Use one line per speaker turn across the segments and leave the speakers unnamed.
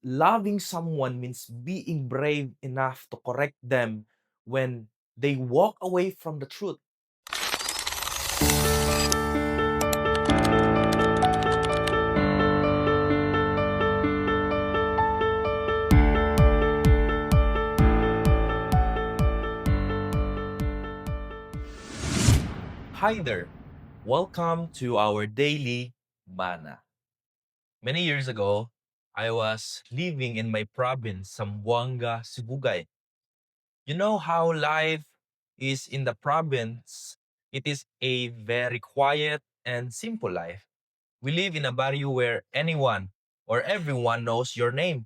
loving someone means being brave enough to correct them when they walk away from the truth. Hi there. Welcome to our daily mana. Many years ago, I was living in my province, Zamboanga, Sibugay. You know how life is in the province? It is a very quiet and simple life. We live in a barrio where anyone or everyone knows your name.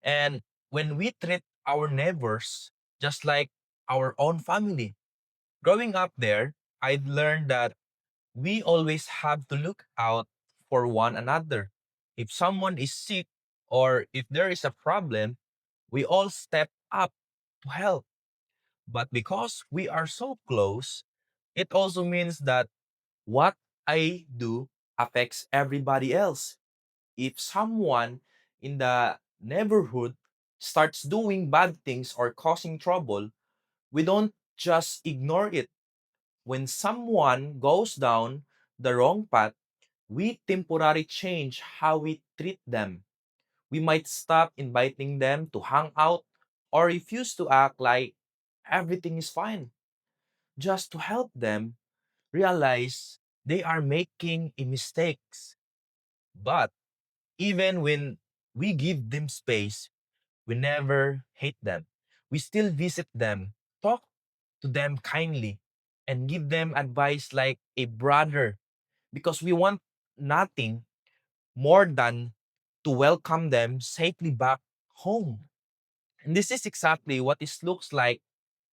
And when we treat our neighbors just like our own family, growing up there, I've learned that we always have to look out for one another. If someone is sick or if there is a problem, we all step up to help. But because we are so close, it also means that what I do affects everybody else. If someone in the neighborhood starts doing bad things or causing trouble, we don't just ignore it. When someone goes down the wrong path, we temporarily change how we treat them. We might stop inviting them to hang out or refuse to act like everything is fine just to help them realize they are making a mistakes. But even when we give them space, we never hate them. We still visit them, talk to them kindly, and give them advice like a brother because we want nothing more than to welcome them safely back home. And this is exactly what it looks like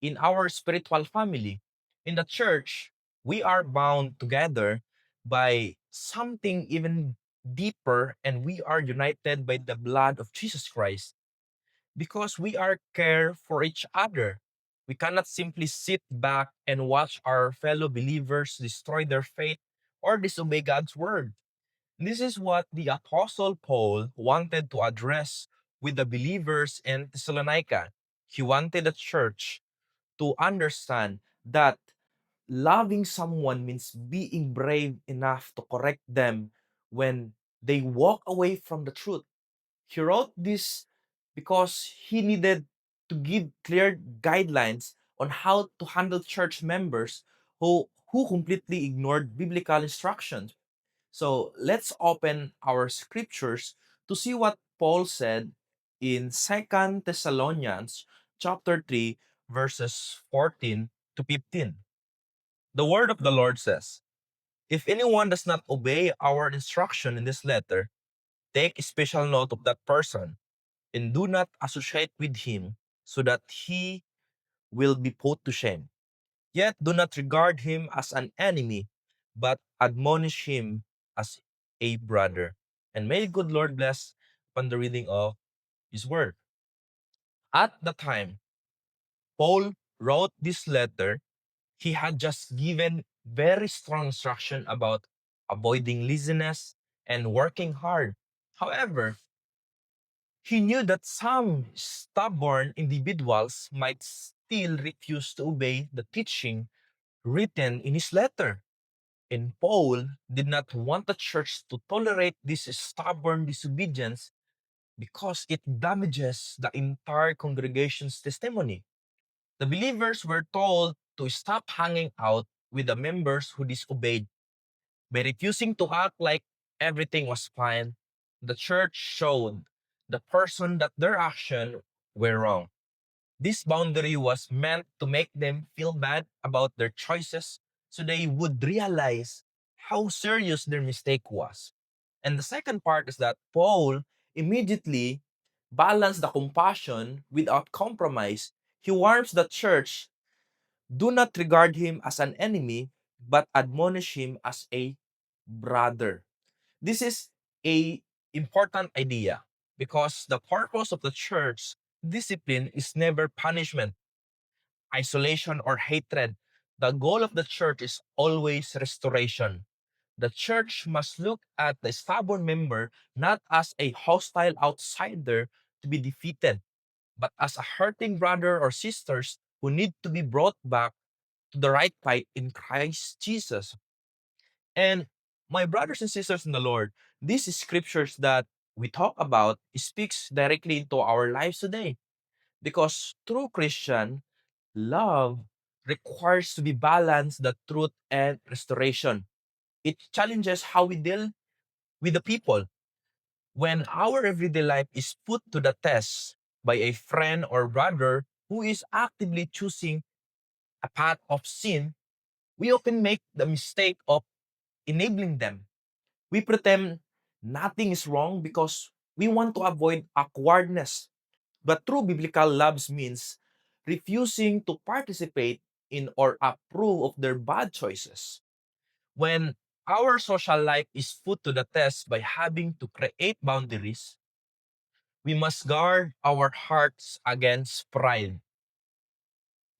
in our spiritual family. In the church, we are bound together by something even deeper, and we are united by the blood of Jesus Christ because we are care for each other. We cannot simply sit back and watch our fellow believers destroy their faith or disobey God's word. This is what the Apostle Paul wanted to address with the believers in Thessalonica. He wanted the church to understand that loving someone means being brave enough to correct them when they walk away from the truth. He wrote this because he needed to give clear guidelines on how to handle church members who completely ignored biblical instructions. So let's open our scriptures to see what Paul said in Second Thessalonians chapter 3 verses 14 to 15. The word of the Lord says, "If anyone does not obey our instruction in this letter, take special note of that person and do not associate with him so that he will be put to shame. Yet do not regard him as an enemy, but admonish him as a brother." And may good Lord bless upon the reading of his word. At the time Paul wrote this letter, he had just given very strong instruction about avoiding laziness and working hard. However, he knew that some stubborn individuals might still refuse to obey the teaching written in his letter. And Paul did not want the church to tolerate this stubborn disobedience because it damages the entire congregation's testimony. The believers were told to stop hanging out with the members who disobeyed. By refusing to act like everything was fine, the church showed the person that their actions were wrong. This boundary was meant to make them feel bad about their choices so they would realize how serious their mistake was. And the second part is that Paul immediately balanced the compassion without compromise. He warns the church, do not regard him as an enemy, but admonish him as a brother. This is a important idea because the purpose of the church discipline is never punishment, isolation, or hatred. The goal of the church is always restoration. The church must look at the stubborn member not as a hostile outsider to be defeated, but as a hurting brother or sisters who need to be brought back to the right fight in Christ Jesus. And my brothers and sisters in the Lord, these scriptures that we talk about speaks directly into our lives today. Because true Christian love requires to be balanced the truth and restoration. It challenges how we deal with the people. When our everyday life is put to the test by a friend or brother who is actively choosing a path of sin, we often make the mistake of enabling them. We pretend nothing is wrong because we want to avoid awkwardness. But true biblical love means refusing to participate in or approve of their bad choices. When our social life is put to the test by having to create boundaries, we must guard our hearts against pride.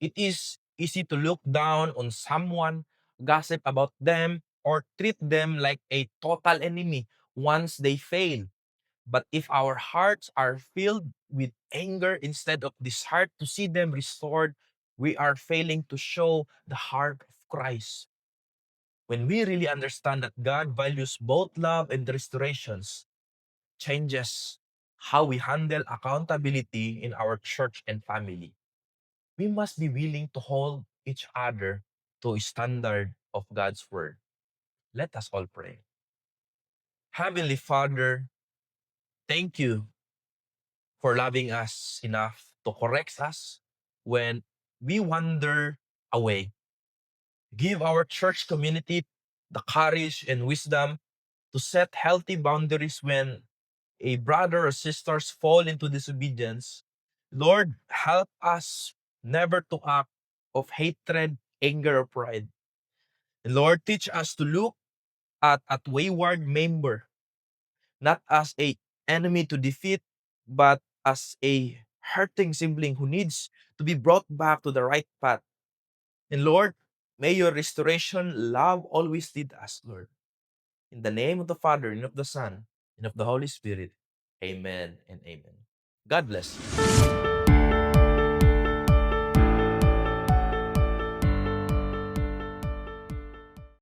It is easy to look down on someone, gossip about them, or treat them like a total enemy once they fail. But if our hearts are filled with anger instead of desire to see them restored, we are failing to show the heart of Christ. When we really understand that God values both love and restorations, changes how we handle accountability in our church and family. We must be willing to hold each other to a standard of God's word. Let us all pray. Heavenly Father, thank you for loving us enough to correct us when we wander away. Give our church community the courage and wisdom to set healthy boundaries when a brother or sisters fall into disobedience. Lord, help us never to act of hatred, anger, or pride. And Lord, teach us to look at wayward member not as a enemy to defeat, but as a hurting sibling who needs to be brought back to the right path. And Lord, may your restoration love always lead us, Lord. In the name of the Father, and of the Son, and of the Holy Spirit. Amen and amen. God bless you.